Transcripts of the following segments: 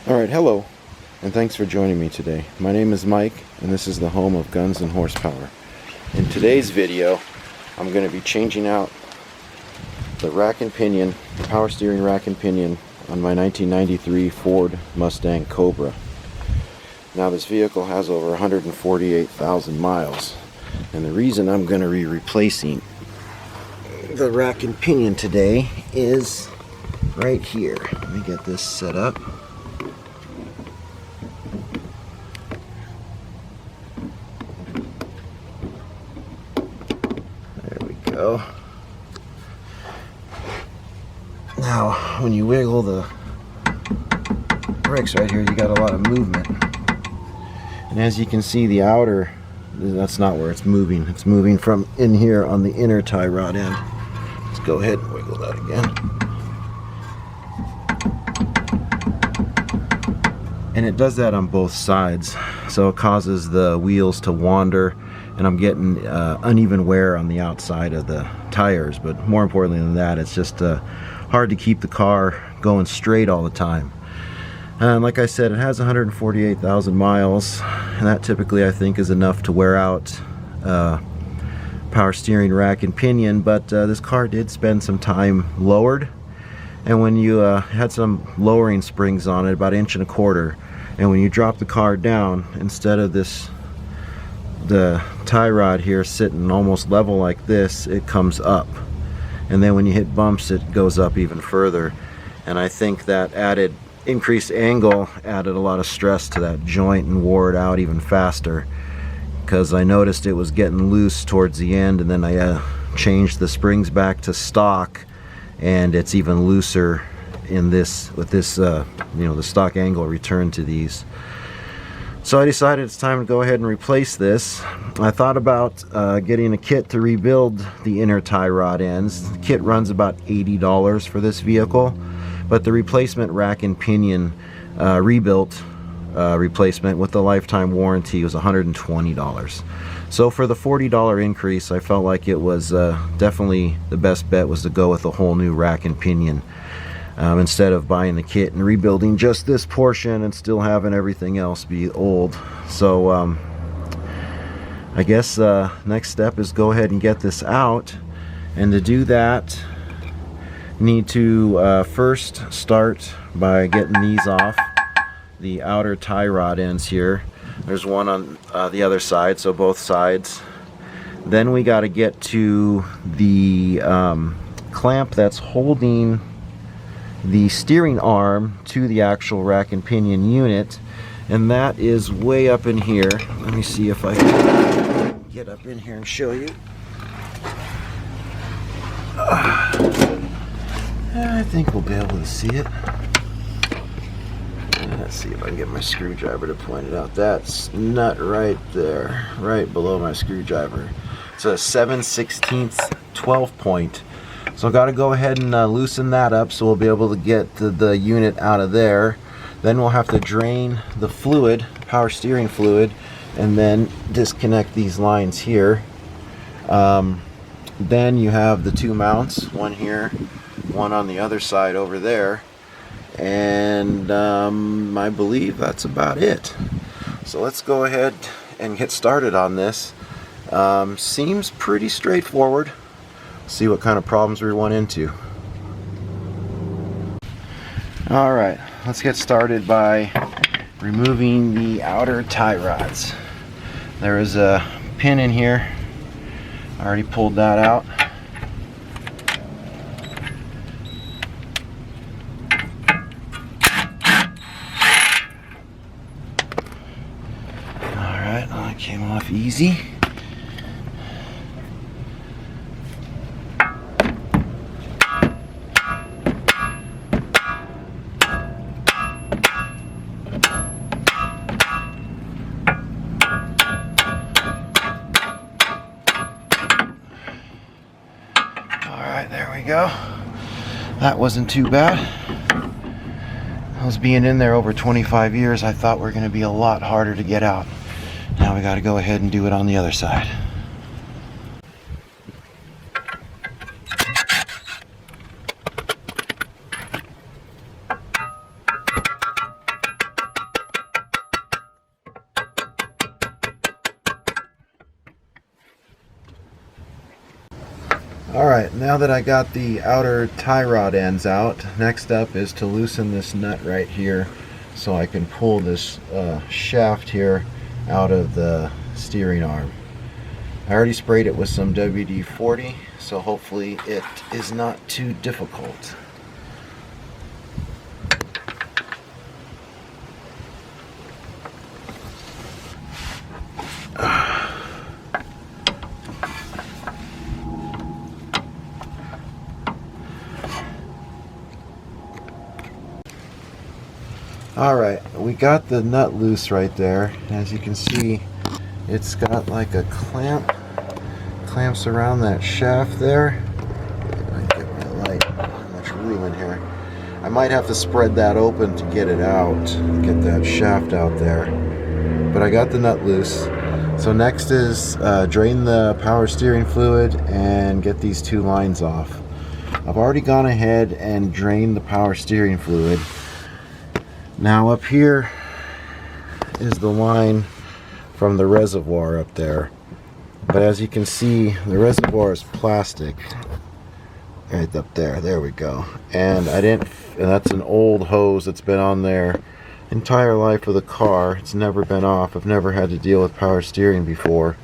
Alright, hello, and thanks for joining me today. My name is Mike, and this is the home of Guns and Horsepower. In today's video, I'm going to be changing out the rack and pinion, the power steering rack and pinion on my 1993 Ford Mustang Cobra. Now this vehicle has over 148,000 miles, and the reason I'm going to be replacing the rack and pinion today is right here. Let me get this set up. Go. Now, when you wiggle the brakes right here, you got a lot of movement. And as you can see, the outer, that's not where it's moving. It's moving from in here on the inner tie rod end. Let's go ahead and wiggle that again. And it does that on both sides. So it causes the wheels to wander, and I'm getting uneven wear on the outside of the tires. But more importantly than that, it's just hard to keep the car going straight all the time. And like I said, it has 148,000 miles, and that typically I think is enough to wear out power steering rack and pinion. But this car did spend some time lowered, and when you had some lowering springs on it, about 1.25 inches, and when you drop the car down, instead of the tie rod here sitting almost level like this, it comes up, and then when you hit bumps it goes up even further. And I think that added increased angle added a lot of stress to that joint and wore it out even faster, because I noticed it was getting loose towards the end, and then I changed the springs back to stock, and it's even looser in this with this the stock angle returned to these. So I decided it's time to go ahead and replace this. I thought about getting a kit to rebuild the inner tie rod ends. The kit runs about $80 for this vehicle, but the replacement rack and pinion rebuilt replacement with the lifetime warranty was $120. So for the $40 increase, I felt like it was definitely the best bet was to go with a whole new rack and pinion. Instead of buying the kit and rebuilding just this portion and still having everything else be old. So I guess next step is go ahead and get this out, and to do that need to first start by getting these off the outer tie rod ends here. There's one on the other side, so both sides. Then we got to get to the clamp that's holding the steering arm to the actual rack and pinion unit, and that is way up in here. Let me see if I can get up in here and show you. I think we'll be able to see it. Let's see if I can get my screwdriver to point it out. That's nut right there, right below my screwdriver. It's a 7/16 12 point. So I've got to go ahead and loosen that up so we'll be able to get the unit out of there. Then we'll have to drain the fluid, power steering fluid, and then disconnect these lines here. Then you have the two mounts, one here, one on the other side over there, and I believe that's about it. So let's go ahead and get started on this. Seems pretty straightforward. See what kind of problems we run into. Alright, let's get started by removing the outer tie rods. There is a pin in here. I already pulled that out. Alright, that came off easy. There we go. That wasn't too bad. Those being in there over 25 years, I thought were going to be a lot harder to get out. Now we got to go ahead and do it on the other side. Alright, now that I got the outer tie rod ends out, next up is to loosen this nut right here so I can pull this shaft here out of the steering arm. I already sprayed it with some WD-40, so hopefully it is not too difficult. Alright, we got the nut loose right there. As you can see, it's got like a clamps around that shaft there. I get my light, not much room in here. I might have to spread that open to get it out, get that shaft out there. But I got the nut loose. So next is drain the power steering fluid and get these two lines off. I've already gone ahead and drained the power steering fluid. Now up here is the line from the reservoir up there. But as you can see, the reservoir is plastic. Right up there. There we go. And that's an old hose that's been on there entire life of the car. It's never been off. I've never had to deal with power steering before.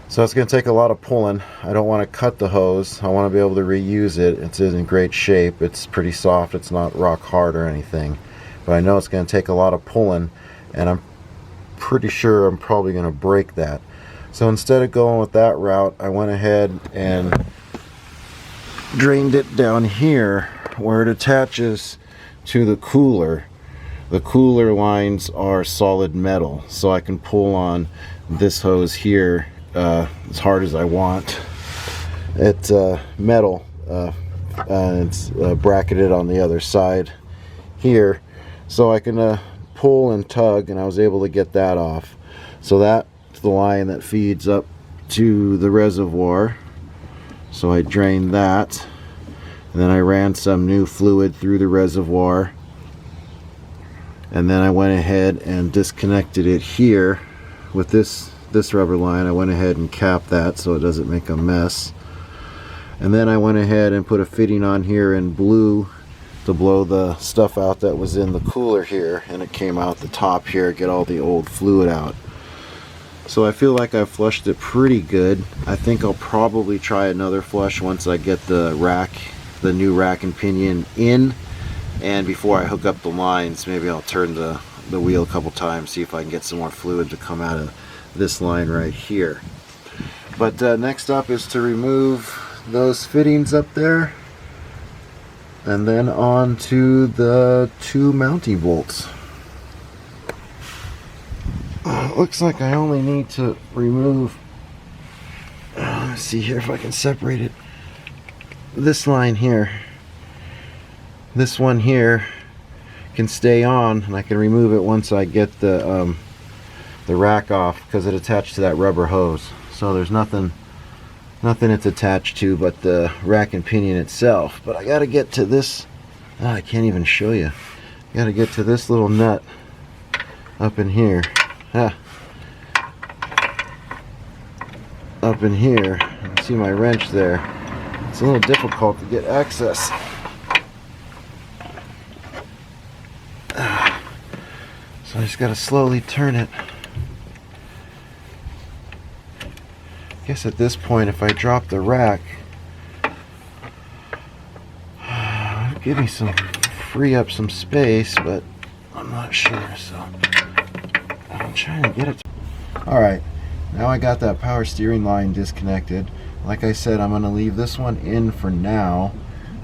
So it's going to take a lot of pulling. I don't want to cut the hose. I want to be able to reuse it. It's in great shape. It's pretty soft. It's not rock hard or anything. But I know it's going to take a lot of pulling, and I'm pretty sure I'm probably going to break that. So instead of going with that route, I went ahead and drained it down here where it attaches to the cooler. The cooler lines are solid metal, so I can pull on this hose here as hard as I want. It's metal, and it's bracketed on the other side here. So I can pull and tug, and I was able to get that off. So that's the line that feeds up to the reservoir. So I drained that, and then I ran some new fluid through the reservoir, and then I went ahead and disconnected it here with this rubber line. I went ahead and capped that so it doesn't make a mess, and then I went ahead and put a fitting on here in blue to blow the stuff out that was in the cooler here, and it came out the top here, get all the old fluid out. So I feel like I've flushed it pretty good. I think I'll probably try another flush once I get the new rack and pinion in, and before I hook up the lines, maybe I'll turn the wheel a couple times, see if I can get some more fluid to come out of this line right here. But next up is to remove those fittings up there, and then on to the two mounting bolts. Looks like I only need to remove, let's see here if I can separate it, this line here. This one here can stay on, and I can remove it once I get the rack off, because it attached to that rubber hose. So there's nothing it's attached to but the rack and pinion itself. But I gotta get to this, I can't even show you. I gotta get to this little nut up in here. Up in here. You can see my wrench there. It's a little difficult to get access. So I just gotta slowly turn it. I guess at this point, if I drop the rack, it'll give me free up some space, but I'm not sure, so I'm trying to get it. Alright, now I got that power steering line disconnected. Like I said, I'm going to leave this one in for now,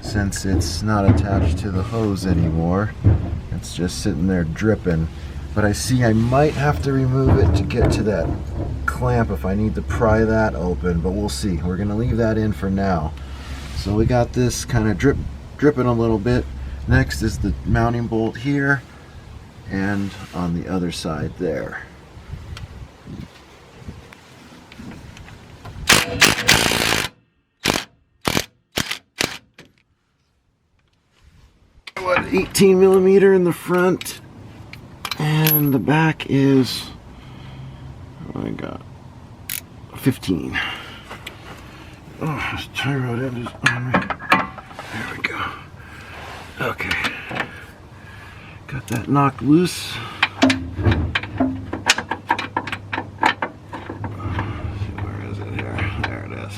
since it's not attached to the hose anymore. It's just sitting there dripping. But I see I might have to remove it to get to that clamp if I need to pry that open, but we'll see. We're going to leave that in for now. So we got this kind of dripping a little bit. Next is the mounting bolt here, and on the other side there. What, 18 millimeter in the front, and the back is, oh my god, 15. Oh, this tie rod end is on me. There we go. Okay. Got that knocked loose. Where is it here? There it is.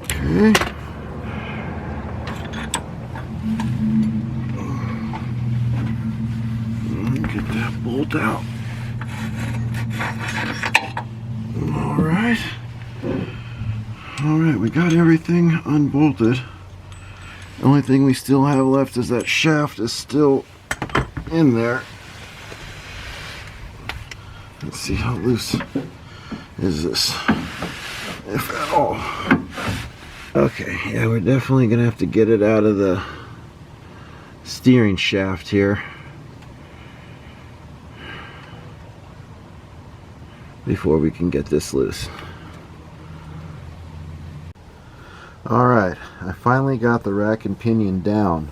Okay. Get that bolt out. Alright. Alright, we got everything unbolted. The only thing we still have left is that shaft is still in there. Let's see how loose is this, if at all. Okay, yeah, we're definitely gonna have to get it out of the steering shaft here before we can get this loose. Alright, I finally got the rack and pinion down,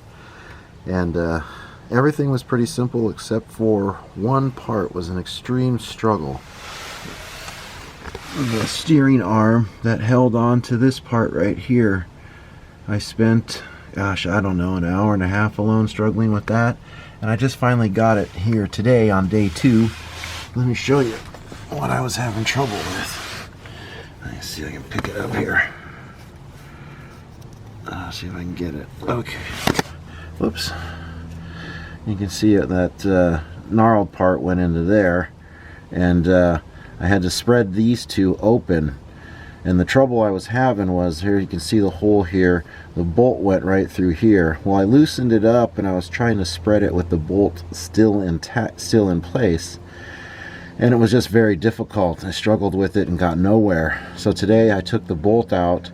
and everything was pretty simple except for one part was an extreme struggle. The steering arm that held on to this part right here, I spent, gosh, I don't know, an hour and a half alone struggling with that, and I just finally got it here today on day 2. Let me show you what I was having trouble with. Let me see if I can pick it up here. See if I can get it. Okay. Whoops. You can see it, that gnarled part went into there, and I had to spread these two open. And the trouble I was having was, here you can see the hole here, the bolt went right through here. Well, I loosened it up and I was trying to spread it with the bolt still intact, still in place, and it was just very difficult. I struggled with it and got nowhere. So today I took the bolt out,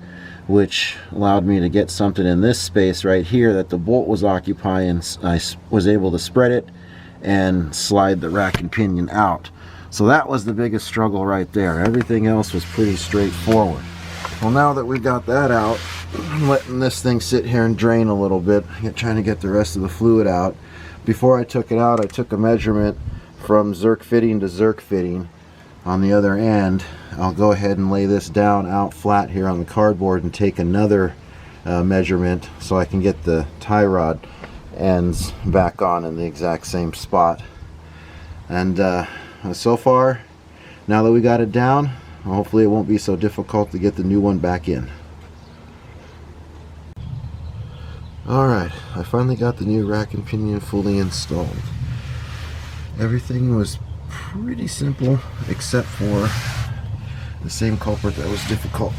which allowed me to get something in this space right here that the bolt was occupying. I was able to spread it and slide the rack and pinion out. So that was the biggest struggle right there. Everything else was pretty straightforward. Well, now that we got that out, I'm letting this thing sit here and drain a little bit, trying to get the rest of the fluid out. Before I took it out, I took a measurement from Zerk fitting to Zerk fitting on the other end. I'll go ahead and lay this down out flat here on the cardboard and take another measurement so I can get the tie rod ends back on in the exact same spot. And so far, now that we got it down, hopefully it won't be so difficult to get the new one back in. Alright, I finally got the new rack and pinion fully installed. Everything was pretty simple except for the same culprit that was difficult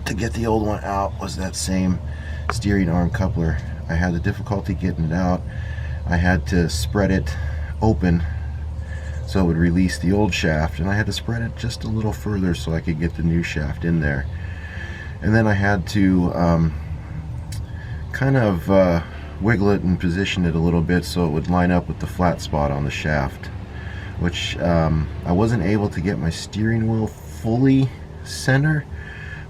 to get the old one out was that same steering arm coupler. I had the difficulty getting it out. I had to spread it open so it would release the old shaft, and I had to spread it just a little further so I could get the new shaft in there. And then I had to kind of wiggle it and position it a little bit so it would line up with the flat spot on the shaft, which I wasn't able to get my steering wheel fully center,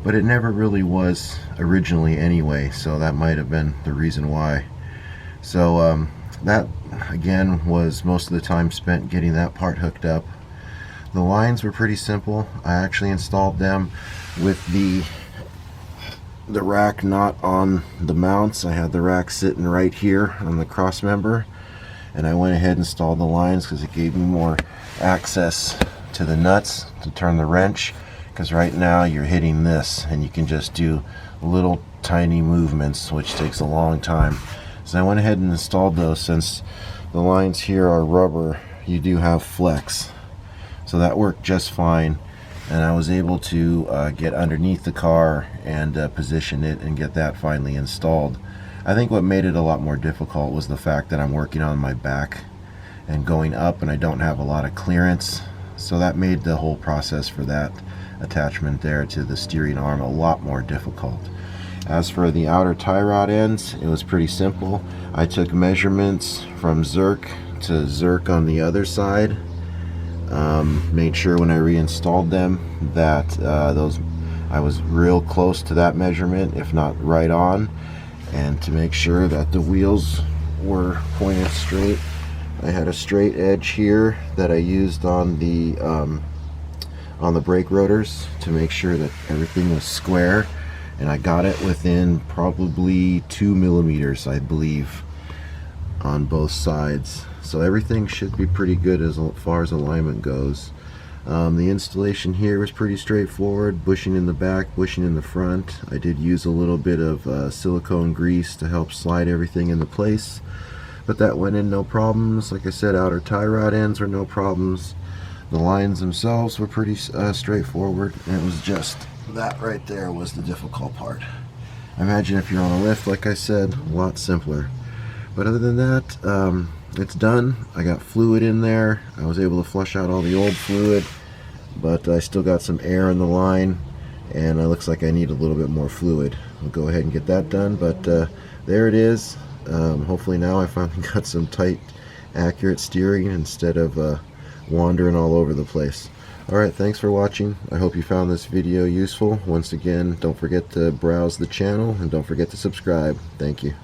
but it never really was originally anyway, so that might have been the reason why. So that again was most of the time spent getting that part hooked up. The lines were pretty simple. I actually installed them with the rack not on the mounts. I had the rack sitting right here on the cross member, and I went ahead and installed the lines because it gave me more access to the nuts to turn the wrench, because right now you're hitting this and you can just do little tiny movements, which takes a long time. So I went ahead and installed those. Since the lines here are rubber, you do have flex, so that worked just fine, and I was able to get underneath the car and position it and get that finally installed. I think what made it a lot more difficult was the fact that I'm working on my back and going up, and I don't have a lot of clearance, so that made the whole process for that attachment there to the steering arm a lot more difficult. As for the outer tie rod ends, it was pretty simple. I took measurements from Zerk to Zerk on the other side, made sure when I reinstalled them that I was real close to that measurement, if not right on, and to make sure that the wheels were pointed straight, I had a straight edge here that I used on the brake rotors to make sure that everything was square, and I got it within probably 2 millimeters, I believe, on both sides. So everything should be pretty good as far as alignment goes. The installation here was pretty straightforward. Bushing in the back, bushing in the front. I did use a little bit of silicone grease to help slide everything into place, but that went in no problems. Like I said, outer tie rod ends were no problems. The lines themselves were pretty straightforward. It was just that right there was the difficult part. I imagine if you're on a lift, like I said, a lot simpler. But other than that, it's done. I got fluid in there. I was able to flush out all the old fluid, but I still got some air in the line, and it looks like I need a little bit more fluid. I'll go ahead and get that done, but there it is. Hopefully now I finally got some tight, accurate steering instead of wandering all over the place. Alright, thanks for watching. I hope you found this video useful. Once again, don't forget to browse the channel, and don't forget to subscribe. Thank you.